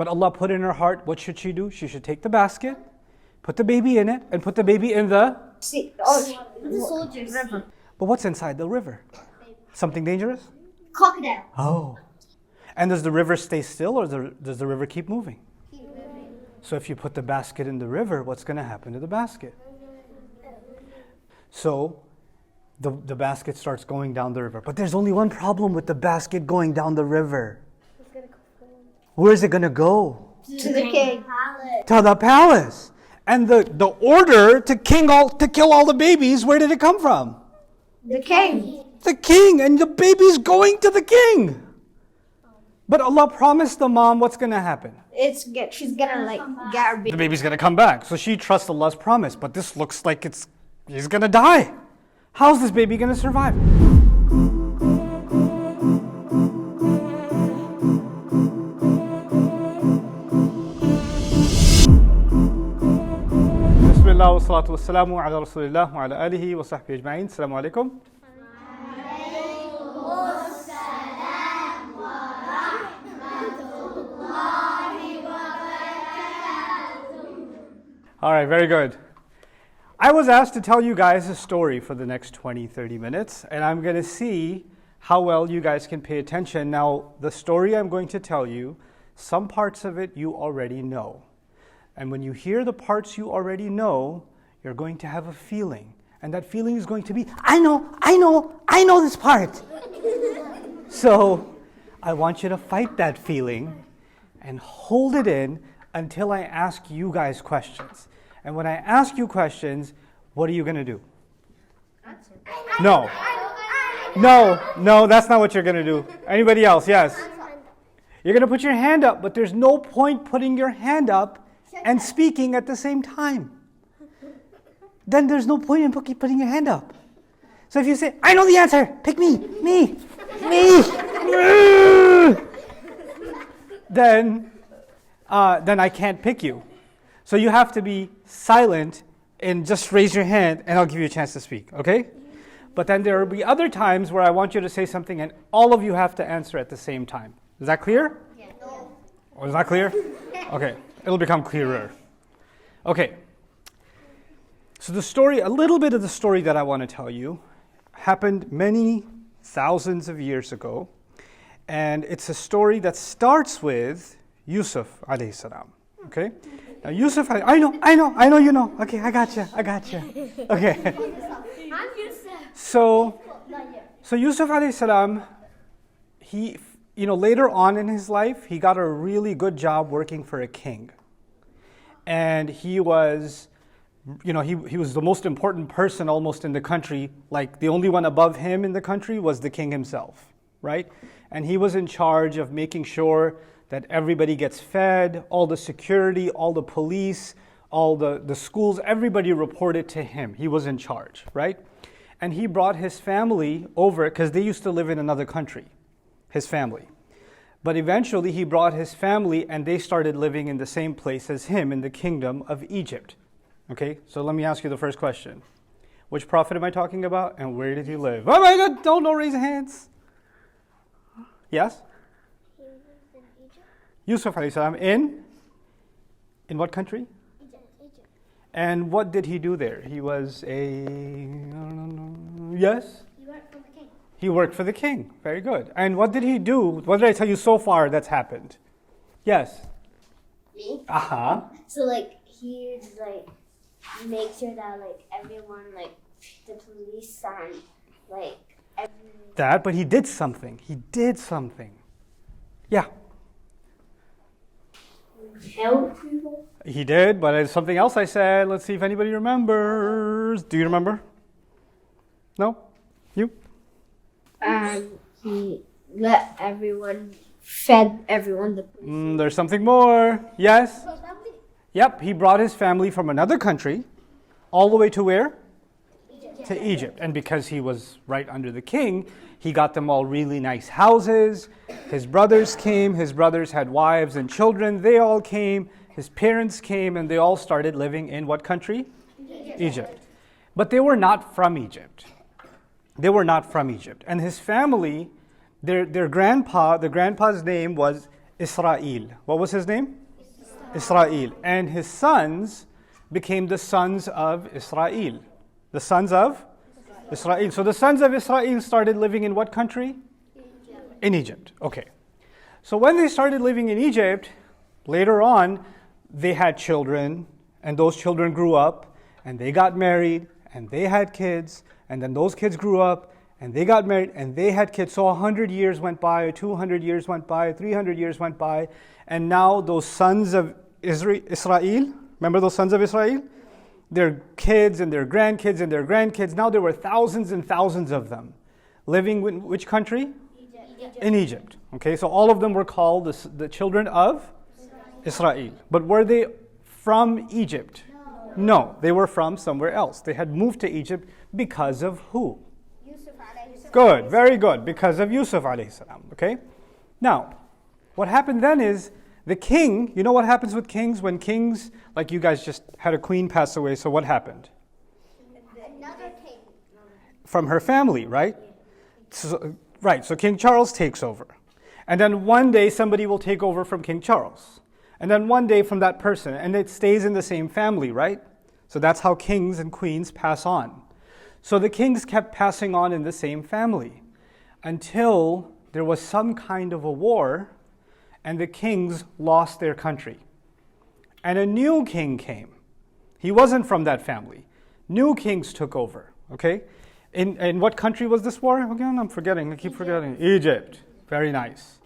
But Allah put in her heart, what should she do? She should take the basket, put the baby in it, and put the baby in the... The soldiers. River. But what's inside the river? Something dangerous? Crocodile. Oh. And does the river stay still, or does the river keep moving? Keep moving. So if you put the basket in the river, what's going to happen to the basket? So the basket starts going down the river. But there's only one problem with the basket going down the river. Where is it going to go? To the king. To the palace. And the order to kill all the babies, where did it come from? The king. The king, and the baby's going to the king. But Allah promised the mom what's going to happen. She's gonna get her baby. The baby's going to come back. So she trusts Allah's promise. But this looks like he's going to die. How's this baby going to survive? Bismillah wa salatu wa salamu ala rasulillah wa ala alihi wa sahbihi ajma'in. Assalamu alaikum. All right, very good. I was asked to tell you guys a story for the next 20-30 minutes, and I'm going to see how well you guys can pay attention. Now, the story I'm going to tell you, some parts of it you already know. And when you hear the parts you already know, you're going to have a feeling. And that feeling is going to be, I know this part. So, I want you to fight that feeling and hold it in until I ask you guys questions. And when I ask you questions, what are you going to do? Answer. No, that's not what you're going to do. Anybody else? Yes. You're going to put your hand up, but there's no point putting your hand up and speaking at the same time. Then there's no point in putting your hand up. So if you say, I know the answer, pick me, then I can't pick you. So you have to be silent and just raise your hand and I'll give you a chance to speak, okay? But then there will be other times where I want you to say something and all of you have to answer at the same time. Is that clear? Yeah. Or is that clear? Okay, it'll become clearer. Okay. So a little bit of the story that I want to tell you happened many thousands of years ago. And it's a story that starts with Yusuf alayhi salam. Okay? Now Yusuf, I know you know. Okay, I got you. Okay. I'm Yusuf. So Yusuf alayhi salam, he, later on in his life, he got a really good job working for a king. And he was, he was the most important person almost in the country. Like the only one above him in the country was the king himself, right? And he was in charge of making sure that everybody gets fed, all the security, all the police, all the schools, everybody reported to him. He was in charge, right? And he brought his family over, because they used to live in another country, his family. But eventually he brought his family and they started living in the same place as him in the kingdom of Egypt. Okay, so let me ask you the first question. Which prophet am I talking about and where did he live? Oh my God, don't raise hands. Yes? He lives in Egypt. Yusuf alayhi salam in what country? Egypt. And what did he do there? He was yes? He worked for the king. He worked for the king. Very good. And what did he do? What did I tell you so far that's happened? Yes? Me? Uh-huh. So he would make sure that everyone the police and That, but he did something. Yeah. help people. He did, but it's something else I said. Let's see if anybody remembers. Do you remember? No? You? He fed everyone the police. There's something more. Yes? Yep, he brought his family from another country all the way to where? To Egypt. And because he was right under the king, he got them all really nice houses. His brothers came. His brothers had wives and children. They all came. His parents came, and they all started living in what country? Egypt. But they were not from Egypt. And his family, the grandpa's name was Israel. What was his name? Israel. And his sons became the sons of Israel. The sons of Israel. So the sons of Israel started living in what country? In Egypt. Okay. So when they started living in Egypt, later on, they had children, and those children grew up, and they got married, and they had kids, and then those kids grew up, and they got married, and they had kids. So 100 years went by, 200 years went by, 300 years went by, and now those sons of Israel, remember those sons of Israel? Their kids and their grandkids and their grandkids, now there were thousands and thousands of them living in which country? Egypt. In Egypt. Okay, so all of them were called the children of Israel. But were they from Egypt? No, they were from somewhere else. They had moved to Egypt because of who? Good, very good. Because of Yusuf alayhi salam. Okay? Now, what happened then is the king, you know what happens with kings? When kings, like you guys just had a queen pass away, so what happened? Another king. From her family, right? So King Charles takes over. And then one day somebody will take over from King Charles. And then one day from that person. And it stays in the same family, right? So that's how kings and queens pass on. So the kings kept passing on in the same family until there was some kind of a war and the kings lost their country. And a new king came. He wasn't from that family. New kings took over, okay? In what country was this war? Again, I'm forgetting. I keep forgetting. Egypt. Very nice.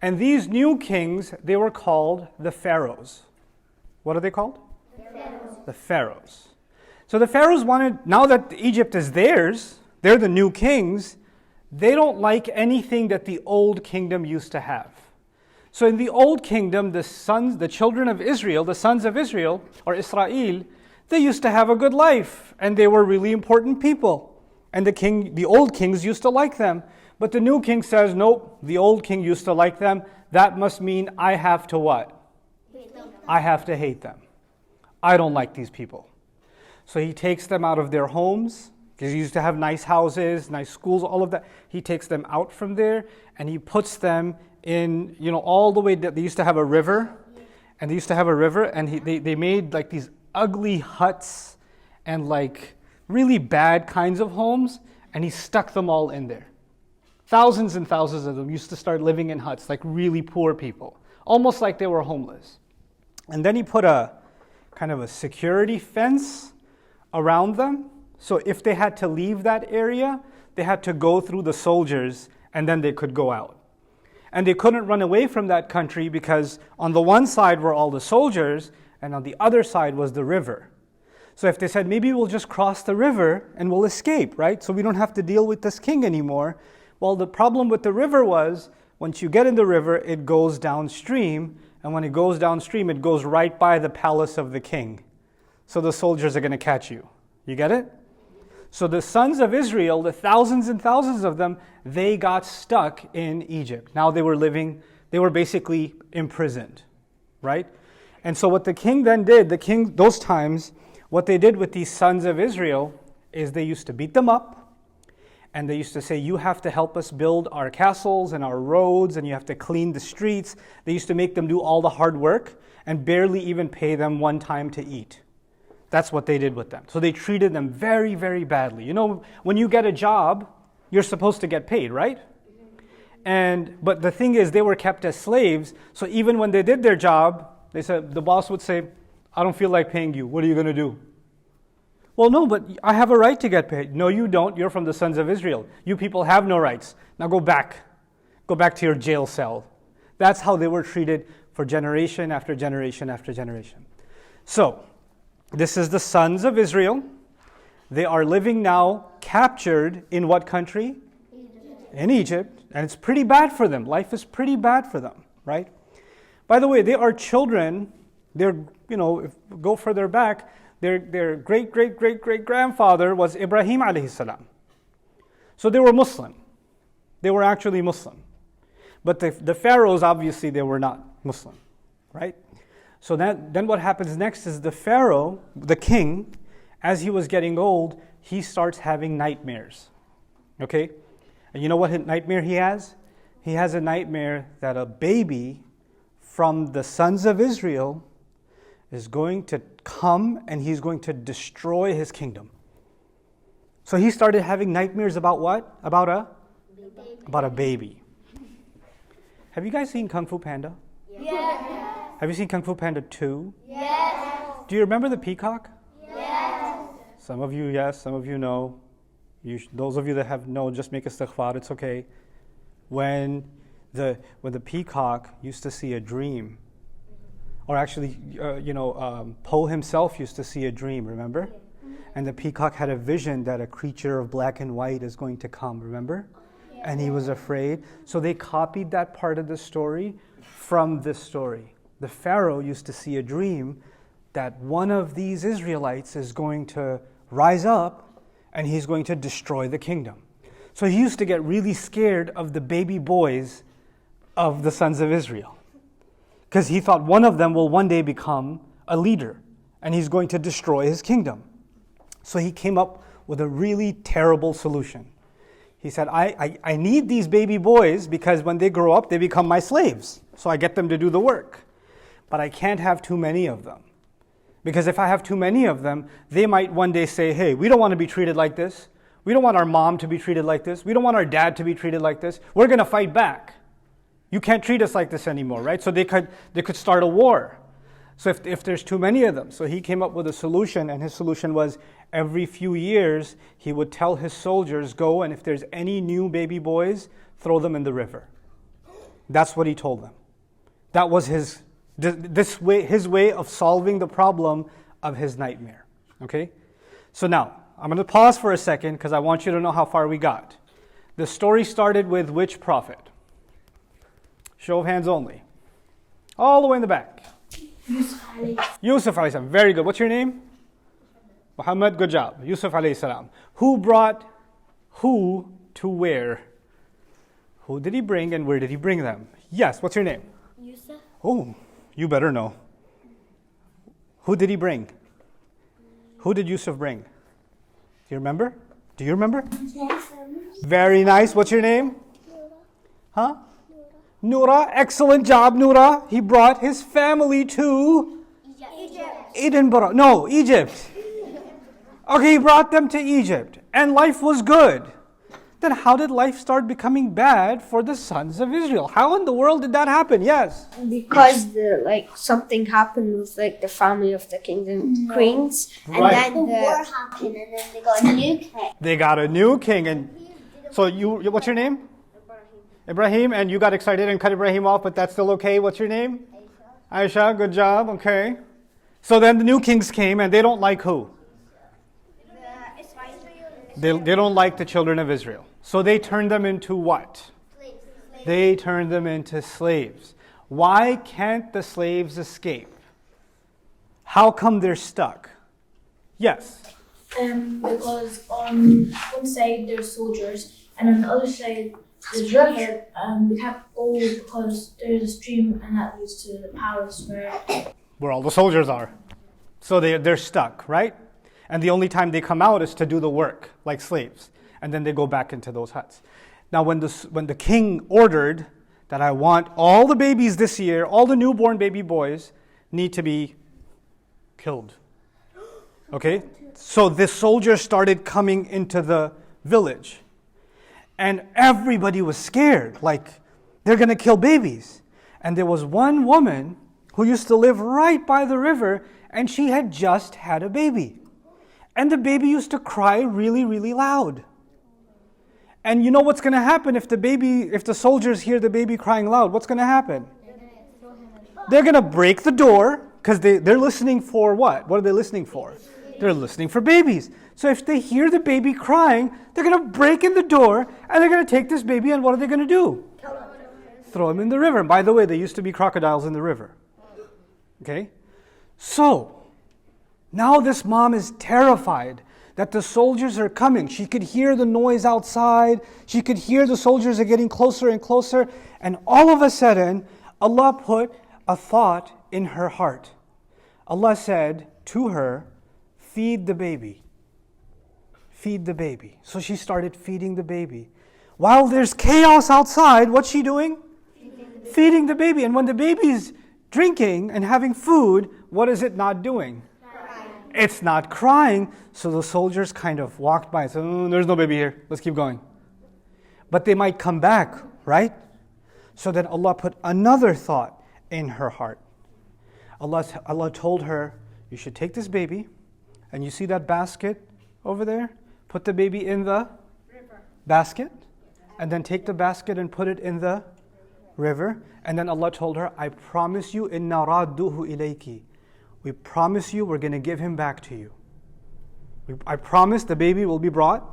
And these new kings, they were called the Pharaohs. What are they called? The Pharaohs. So the Pharaohs wanted, now that Egypt is theirs, they're the new kings, they don't like anything that the old kingdom used to have. So in the old kingdom, the children of Israel, the sons of Israel, or Israel, they used to have a good life, and they were really important people. And the old kings used to like them. But the new king says, nope, the old king used to like them. That must mean I have to what? I have to hate them. I don't like these people. So he takes them out of their homes, because he used to have nice houses, nice schools, all of that. He takes them out from there, and he puts them in, all the way that they used to have a river. And they made like these ugly huts and like really bad kinds of homes, and he stuck them all in there. Thousands and thousands of them used to start living in huts, like really poor people, almost like they were homeless. And then he put a kind of a security fence around them. So if they had to leave that area, they had to go through the soldiers and then they could go out. And they couldn't run away from that country because on the one side were all the soldiers and on the other side was the river. So if they said, maybe we'll just cross the river and we'll escape, right? So we don't have to deal with this king anymore. Well, the problem with the river was, once you get in the river, it goes downstream. And when it goes downstream, it goes right by the palace of the king. So the soldiers are going to catch you. You get it? So the sons of Israel, the thousands and thousands of them, they got stuck in Egypt. Now they were basically imprisoned, right? And so what the king then did, those times, what they did with these sons of Israel is they used to beat them up. And they used to say, you have to help us build our castles and our roads, and you have to clean the streets. They used to make them do all the hard work and barely even pay them one time to eat. That's what they did with them. So they treated them very, very badly. When you get a job, you're supposed to get paid, right? But the thing is, they were kept as slaves. So even when they did their job, the boss would say, I don't feel like paying you. What are you going to do? Well, no, but I have a right to get paid. No, you don't. You're from the sons of Israel. You people have no rights. Now go back. Go back to your jail cell. That's how they were treated for generation after generation after generation. So, this is the sons of Israel. They are living now captured in what country? In Egypt. And it's pretty bad for them. Life is pretty bad for them, right? By the way, they are children. Go further back. Their great-great-great-great-grandfather was Ibrahim alayhi salam. So they were Muslim. They were actually Muslim. But the Pharaohs, obviously, they were not Muslim, right? So then what happens next is the Pharaoh, the king, as he was getting old, he starts having nightmares, okay? And you know what nightmare he has? He has a nightmare that a baby from the sons of Israel is going to come and he's going to destroy his kingdom. So he started having nightmares about what? About a baby. Have you guys seen Kung Fu Panda? Yes. Have you seen Kung Fu Panda 2? Yes. Do you remember the peacock? Yes. Some of you yes, some of you no. Those of you that have no, just make istighfar, it's okay. When the peacock used to see a dream, or actually, Poe himself used to see a dream, remember? And the peacock had a vision that a creature of black and white is going to come, remember? And he was afraid. So they copied that part of the story from this story. The Pharaoh used to see a dream that one of these Israelites is going to rise up and he's going to destroy the kingdom. So he used to get really scared of the baby boys of the sons of Israel, because he thought one of them will one day become a leader and he's going to destroy his kingdom. So he came up with a really terrible solution. He said, I need these baby boys because when they grow up, they become my slaves. So I get them to do the work. But I can't have too many of them. Because if I have too many of them, they might one day say, hey, we don't want to be treated like this. We don't want our mom to be treated like this. We don't want our dad to be treated like this. We're going to fight back. You can't treat us like this anymore, right? So they could start a war. So if there's too many of them. So he came up with a solution, and his solution was every few years, he would tell his soldiers, go, and if there's any new baby boys, throw them in the river. That's what he told them. That was his way of solving the problem of his nightmare. Okay? So now, I'm going to pause for a second because I want you to know how far we got. The story started with which prophet? Show of hands only. All the way in the back. Yusuf alayhi salam. Very good. What's your name? Muhammad. Good job. Yusuf alayhi salam. Who brought who to where? Who did he bring and where did he bring them? Yes. What's your name? Yusuf. Oh, you better know. Who did he bring? Who did Yusuf bring? Do you remember? Do you remember? Yes. Very nice. What's your name? Huh? Noura. Excellent job, Noura. He brought his family to Edinburgh. No, Egypt. Okay, he brought them to Egypt. And life was good. Then how did life start becoming bad for the sons of Israel? How in the world did that happen? Yes. Because something happened with the family of the kings and queens, and then the war happened, and then they got a new king. They got a new king, and so what's your name? Ibrahim, and you got excited and cut Ibrahim off, but that's still okay. What's your name? Aisha. Good job. Okay. So then the new kings came, and they don't like who? They don't like the children of Israel. So they turned them into what? Slaves. They turned them into slaves. Why can't the slaves escape? How come they're stuck? Yes. Because on one side there's soldiers, and on the other side there's river. We can't go because there's a stream, and that leads to the palace where all the soldiers are. So they're stuck, right? And the only time they come out is to do the work, like slaves. And then they go back into those huts. Now, when the king ordered that I want all the babies this year, all the newborn baby boys need to be killed. Okay? So the soldiers started coming into the village. And everybody was scared, like they're going to kill babies. And there was one woman who used to live right by the river, and she had just had a baby. And the baby used to cry really, really loud. And you know what's going to happen if the soldiers hear the baby crying loud? What's going to happen? They're going to break the door, because they're listening for what? What are they listening for? They're listening for babies. So if they hear the baby crying, they're going to break in the door, and they're going to take this baby, and what are they going to do? Throw him in the river. And by the way, there used to be crocodiles in the river. Okay? So, now this mom is terrified that the soldiers are coming. She could hear the noise outside. She could hear the soldiers are getting closer and closer. And all of a sudden, Allah put a thought in her heart. Allah said to her, feed the baby. Feed the baby. So she started feeding the baby. While there's chaos outside, what's she doing? Feeding the baby. And when the baby's drinking and having food, what is it not doing? It's not crying. So the soldiers kind of walked by and said, there's no baby here. Let's keep going. But they might come back, right? So then Allah put another thought in her heart. Allah told her, you should take this baby, and you see that basket over there? Put the baby in the basket, and then take the basket and put it in the river. And then Allah told her, I promise you, inna radduhu ilayki. We promise you we're going to give him back to you. I promise the baby will be brought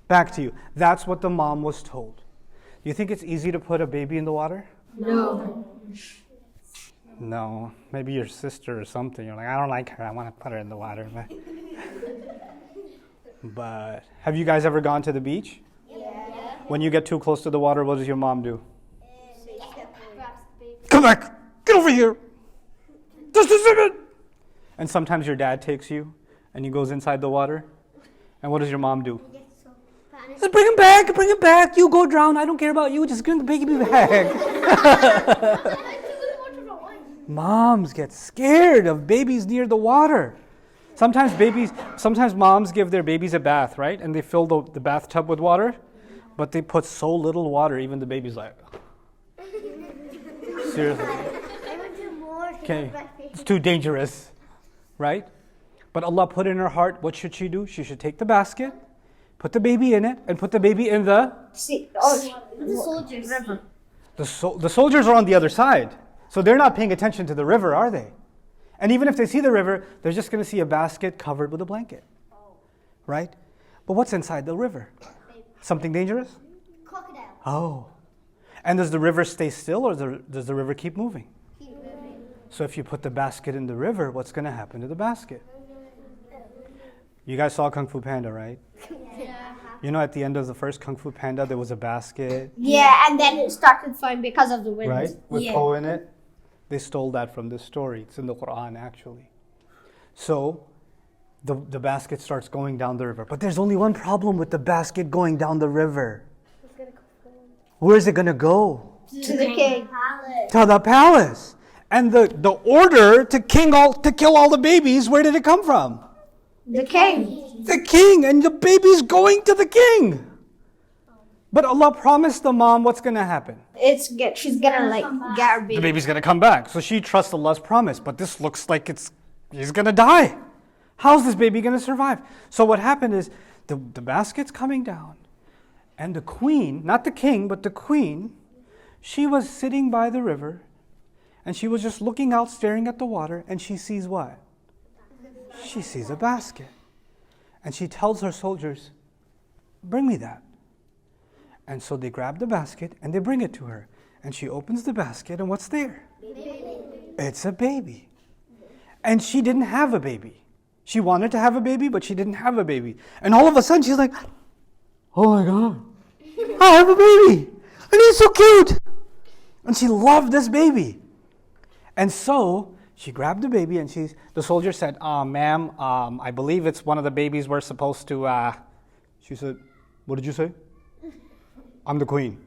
back to you. That's what the mom was told. Do you think it's easy to put a baby in the water? No. No. Maybe your sister or something. You're like, I don't like her. I want to put her in the water. But have you guys ever gone to the beach? Yeah. When you get too close to the water, what does your mom do? Come back! Get over here! Just a second! And sometimes your dad takes you and he goes inside the water. And what does your mom do? Just bring him back, you go drown, I don't care about you, just bring the baby back. Moms get scared of babies near the water. Sometimes moms give their babies a bath, right? And they fill the bathtub with water, but they put so little water, even the baby's like, seriously. Okay, it's too dangerous, right? But Allah put in her heart, what should she do? She should take the basket, put the baby in it, and put the baby in the... The soldiers. River. The soldiers are on the other side. So they're not paying attention to the river, are they? And even if they see the river, they're just going to see a basket covered with a blanket. Right? But what's inside the river? Something dangerous? Crocodile. Oh. And does the river stay still, or does the river keep moving? Keep moving. So if you put the basket in the river, what's going to happen to the basket? You guys saw Kung Fu Panda, right? Yeah. You know, at the end of the first Kung Fu Panda, there was a basket. Yeah, and then it started flying because of the wind. Right? With Po in it. They stole that from this story. It's in the Quran, actually. So, the basket starts going down the river. But there's only one problem with the basket going down the river. Where is it going to go? To the king. To the palace. And the order to kill all the babies, where did it come from? The king. The king, and the baby's going to the king. But Allah promised the mom what's going to happen. She's gonna get her baby. The baby's going to come back. So she trusts Allah's promise. But this looks like he's going to die. How's this baby going to survive? So what happened is the basket's coming down. And the queen, not the king, but the queen, she was sitting by the river. And she was just looking out, staring at the water. And she sees what? She sees a basket. And she tells her soldiers, bring me that. And so they grab the basket and they bring it to her. And she opens the basket, and what's there? Baby. It's a baby. And she didn't have a baby. She wanted to have a baby, but she didn't have a baby. And all of a sudden she's like, oh my God, I have a baby. And he's so cute. And she loved this baby. And so she grabbed the baby, and the soldier said, ma'am, I believe it's one of the babies we're supposed to... She said, what did you say? I'm the queen.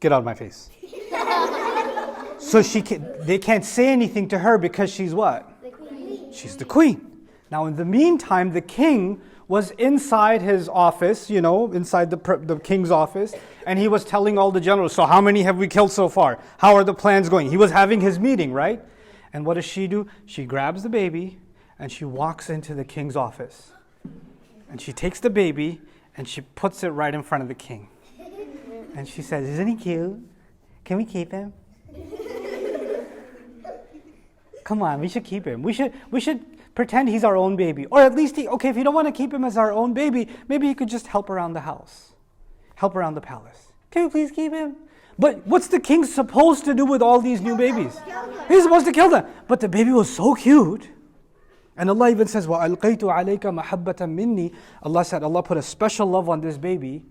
Get out of my face. So they can't say anything to her because she's what? The queen. She's the queen. Now in the meantime, the king was inside his office, inside the king's office, and he was telling all the generals, so how many have we killed so far? How are the plans going? He was having his meeting, right? And what does she do? She grabs the baby and she walks into the king's office. And she takes the baby and she puts it right in front of the king. And she says, isn't he cute? Can we keep him? Come on, we should keep him. We should pretend he's our own baby. Or at least, if you don't want to keep him as our own baby, maybe he could just help around the house. Help around the palace. Can we please keep him? But what's the king supposed to do with all these new babies? He's supposed to kill them. But the baby was so cute. And Allah even says, وَأَلْقَيْتُ عَلَيْكَ مَحَبَّةً مِنِّي. Allah said, Allah put a special love on this baby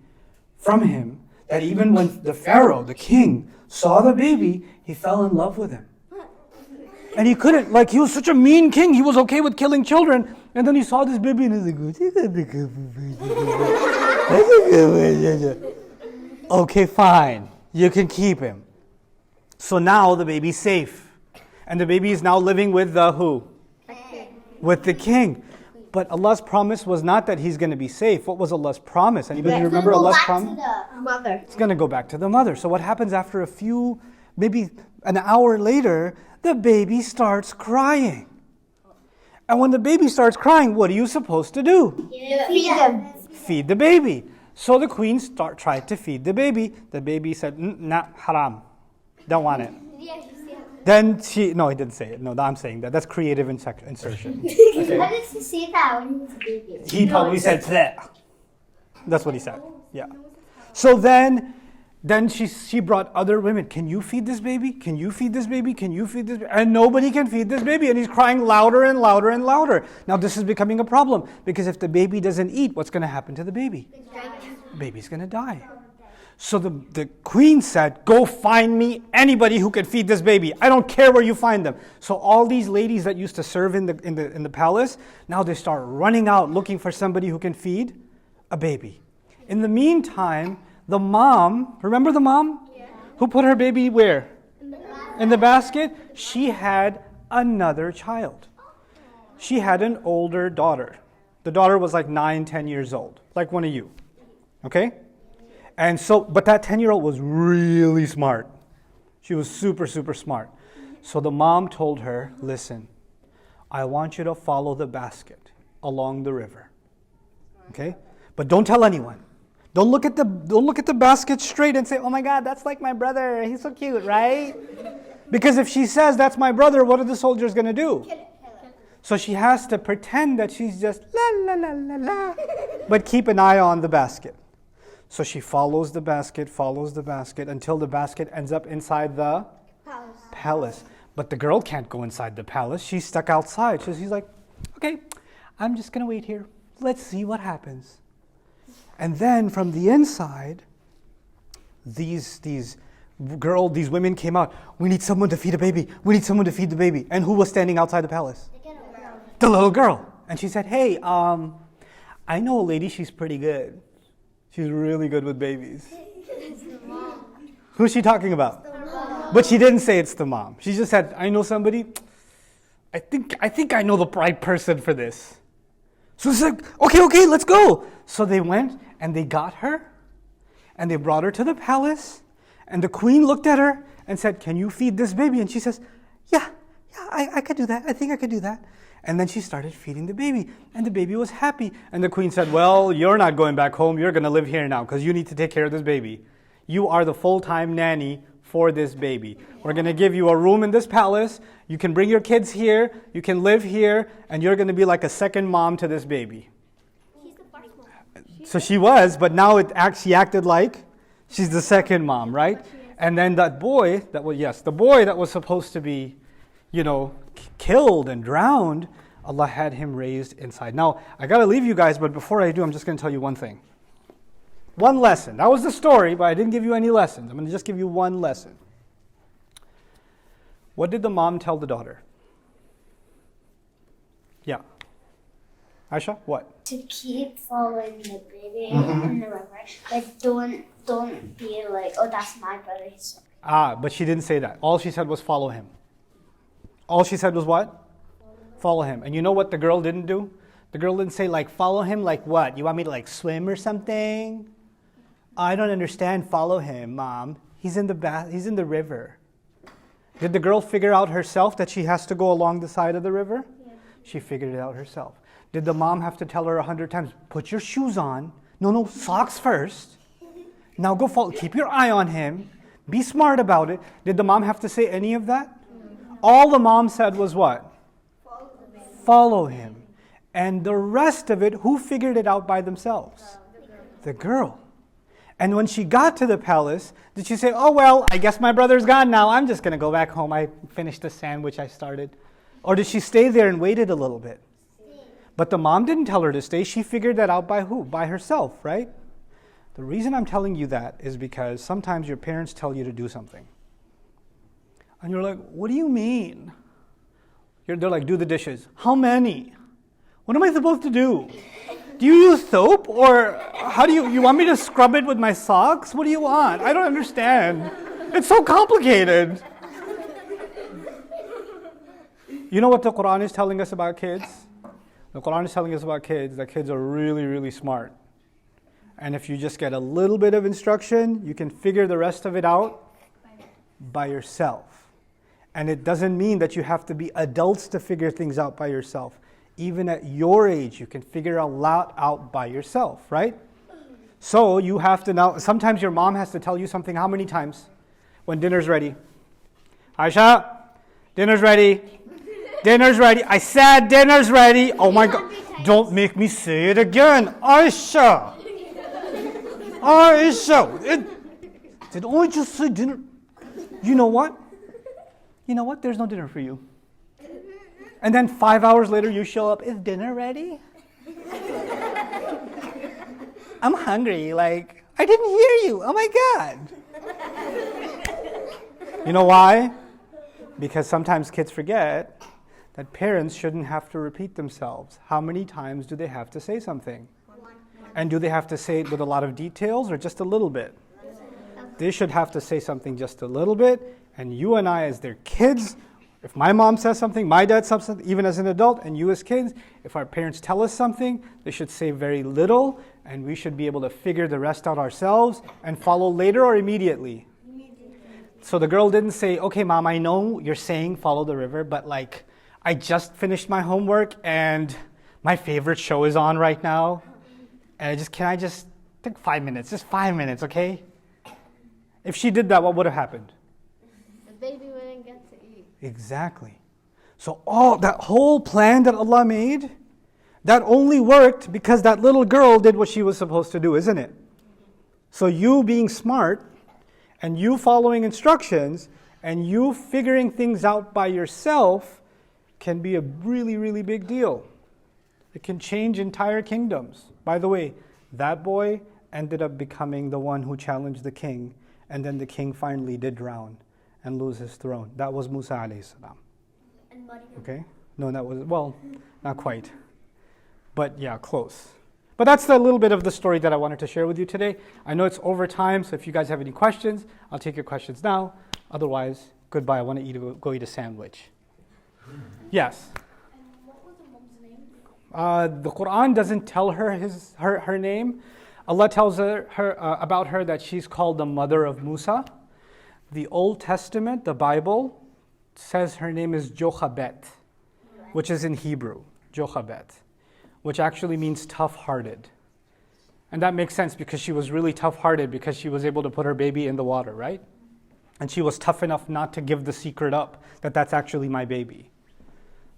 from him, that even when the Pharaoh, the king, saw the baby, he fell in love with him. And he couldn't, he was such a mean king, he was okay with killing children. And then he saw this baby and he's like, okay, fine, you can keep him. So now the baby's safe. And the baby is now living with the who? With the king. But Allah's promise was not that he's going to be safe. What was Allah's promise? Anybody remember Allah's promise? The mother. It's going to go back to the mother. So what happens after maybe an hour later, the baby starts crying. And when the baby starts crying, what are you supposed to do? Feed them. Feed the baby. So the queen tried to feed the baby. The baby said, nah, haram. Don't want it. Then he didn't say it. No, I'm saying that. That's creative insertion. Okay. How did he say that when he was a baby? He probably said, bleh. That's what he said. Yeah. So then she brought other women. Can you feed this baby? Can you feed this baby? Can you feed this baby? And nobody can feed this baby. And he's crying louder and louder and louder. Now this is becoming a problem because if the baby doesn't eat, what's going to happen to the baby? The baby's going to die. So the queen said, go find me anybody who can feed this baby. I don't care where you find them. So all these ladies that used to serve in the palace, now they start running out looking for somebody who can feed a baby. In the meantime, the mom, remember the mom? Yeah. Who put her baby where? In the basket. She had another child. She had an older daughter. The daughter was like 9, 10 years old, like one of you. Okay? And so, but that 10-year-old was really smart. She was super, super smart. So the mom told her, listen, I want you to follow the basket along the river. Okay? But don't tell anyone. Don't look at the basket straight and say, oh my God, that's like my brother. He's so cute, right? Because if she says that's my brother, what are the soldiers going to do? So she has to pretend that she's just la la la la la, but keep an eye on the basket. So she follows the basket until the basket ends up inside the palace. But the girl can't go inside the palace. She's stuck outside. So she's like, okay, I'm just going to wait here. Let's see what happens. And then from the inside, these women came out. We need someone to feed a baby. We need someone to feed the baby. And who was standing outside the palace? The little girl. And she said, hey, I know a lady, she's pretty good. She's really good with babies. Who's she talking about? But she didn't say it's the mom. She just said, I know somebody. I think I know the right person for this. So she's like, okay, let's go. So they went and they got her and they brought her to the palace. And the queen looked at her and said, can you feed this baby? And she says, yeah, I could do that. I think I could do that. And then she started feeding the baby, and the baby was happy. And the queen said, well, you're not going back home. You're going to live here now because you need to take care of this baby. You are the full-time nanny for this baby. We're going to give you a room in this palace. You can bring your kids here. You can live here, and you're going to be like a second mom to this baby. She's the first mom. So she was, but now she acted like she's the second mom, right? And then the boy that was supposed to be, killed and drowned, Allah had him raised inside. Now, I got to leave you guys, but before I do, I'm just going to tell you one thing. One lesson. That was the story, but I didn't give you any lessons. I'm going to just give you one lesson. What did the mom tell the daughter? Yeah. Aisha, what? To keep following the baby in the river. Like, don't be like, oh, that's my brother. But she didn't say that. All she said was follow him. All she said was what? Follow him. And you know what the girl didn't do? The girl didn't say, like, follow him like what? You want me to, like, swim or something? I don't understand. Follow him, Mom. He's in the river. Did the girl figure out herself that she has to go along the side of the river? Yeah. She figured it out herself. Did the mom have to tell her 100 times, put your shoes on? No, socks first. Now go follow. Keep your eye on him. Be smart about it. Did the mom have to say any of that? All the mom said was what? Follow him. And the rest of it, who figured it out by themselves? The girl. And when she got to the palace, did she say, oh, well, I guess my brother's gone now. I'm just going to go back home. I finished the sandwich I started. Or did she stay there and waited a little bit? But the mom didn't tell her to stay. She figured that out by who? By herself, right? The reason I'm telling you that is because sometimes your parents tell you to do something. And you're like, what do you mean? They're like, do the dishes. How many? What am I supposed to do? Do you use soap? Or how do you want me to scrub it with my socks? What do you want? I don't understand. It's so complicated. You know what the Quran is telling us about kids? The Quran is telling us about kids that kids are really, really smart. And if you just get a little bit of instruction, you can figure the rest of it out by yourself. And it doesn't mean that you have to be adults to figure things out by yourself. Even at your age, you can figure a lot out by yourself, right? So you have to now, sometimes your mom has to tell you something how many times? When dinner's ready. Aisha, dinner's ready. Dinner's ready. I said dinner's ready. Oh my God. Don't make me say it again. Aisha. Aisha. Did I just say dinner? You know what? You know what? There's no dinner for you. And then 5 hours later you show up. Is dinner ready? I'm hungry. Like, I didn't hear you. Oh my God. You know why? Because sometimes kids forget that parents shouldn't have to repeat themselves. How many times do they have to say something? And do they have to say it with a lot of details or just a little bit? They should have to say something just a little bit. And you and I as their kids, if my mom says something, my dad says something, even as an adult, and you as kids, if our parents tell us something, they should say very little, and we should be able to figure the rest out ourselves and follow later or immediately. So the girl didn't say, okay, mom, I know you're saying follow the river, but like, I just finished my homework and my favorite show is on right now. And can I just take 5 minutes, just 5 minutes, okay? If she did that, what would have happened? The baby wouldn't get to eat. Exactly. So that whole plan that Allah made, that only worked because that little girl did what she was supposed to do, isn't it? So you being smart and you following instructions and you figuring things out by yourself can be a really, really big deal. It can change entire kingdoms. By the way, that boy ended up becoming the one who challenged the king, and then the king finally did drown and lose his throne. That was Musa alayhi salam. Okay? No, that was, well, not quite. But yeah, close. But that's the little bit of the story that I wanted to share with you today. I know it's over time, so if you guys have any questions, I'll take your questions now. Otherwise, goodbye. I want to go eat a sandwich. Yes? And what was the mom's name? The Quran doesn't tell her her name. Allah tells her about her that she's called the mother of Musa. The Old Testament, the Bible, says her name is Jochebed, which is in Hebrew, Jochebed, which actually means tough-hearted. And that makes sense because she was really tough-hearted because she was able to put her baby in the water, right? And she was tough enough not to give the secret up that that's actually my baby.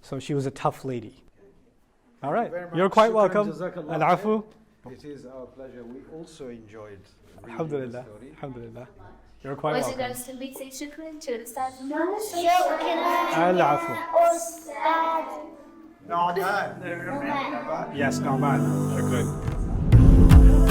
So she was a tough lady. All right. You're quite welcome. Al-afu. It is our pleasure. We also enjoyed reading the Alhamdulillah. story. Alhamdulillah. You're quite Was you welcome. going to be say shukran to Ustadh Nouman? Al-afu. No. Yes, Nouman. Shukran.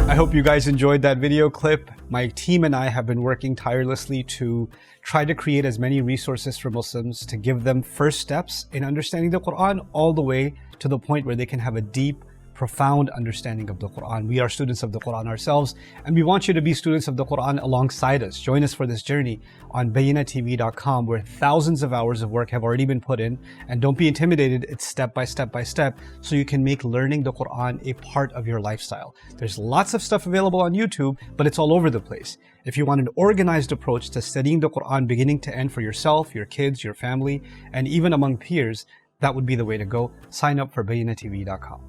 I hope you guys enjoyed that video clip. My team and I have been working tirelessly to try to create as many resources for Muslims to give them first steps in understanding the Quran all the way to the point where they can have a deep, profound understanding of the Quran. We are students of the Quran ourselves, and we want you to be students of the Quran alongside us. Join us for this journey on BayyinahTV.com, where thousands of hours of work have already been put in. And don't be intimidated, it's step by step by step, so you can make learning the Quran a part of your lifestyle. There's lots of stuff available on YouTube, but it's all over the place. If you want an organized approach to studying the Quran beginning to end for yourself, your kids, your family, and even among peers, that would be the way to go. Sign up for BayyinahTV.com.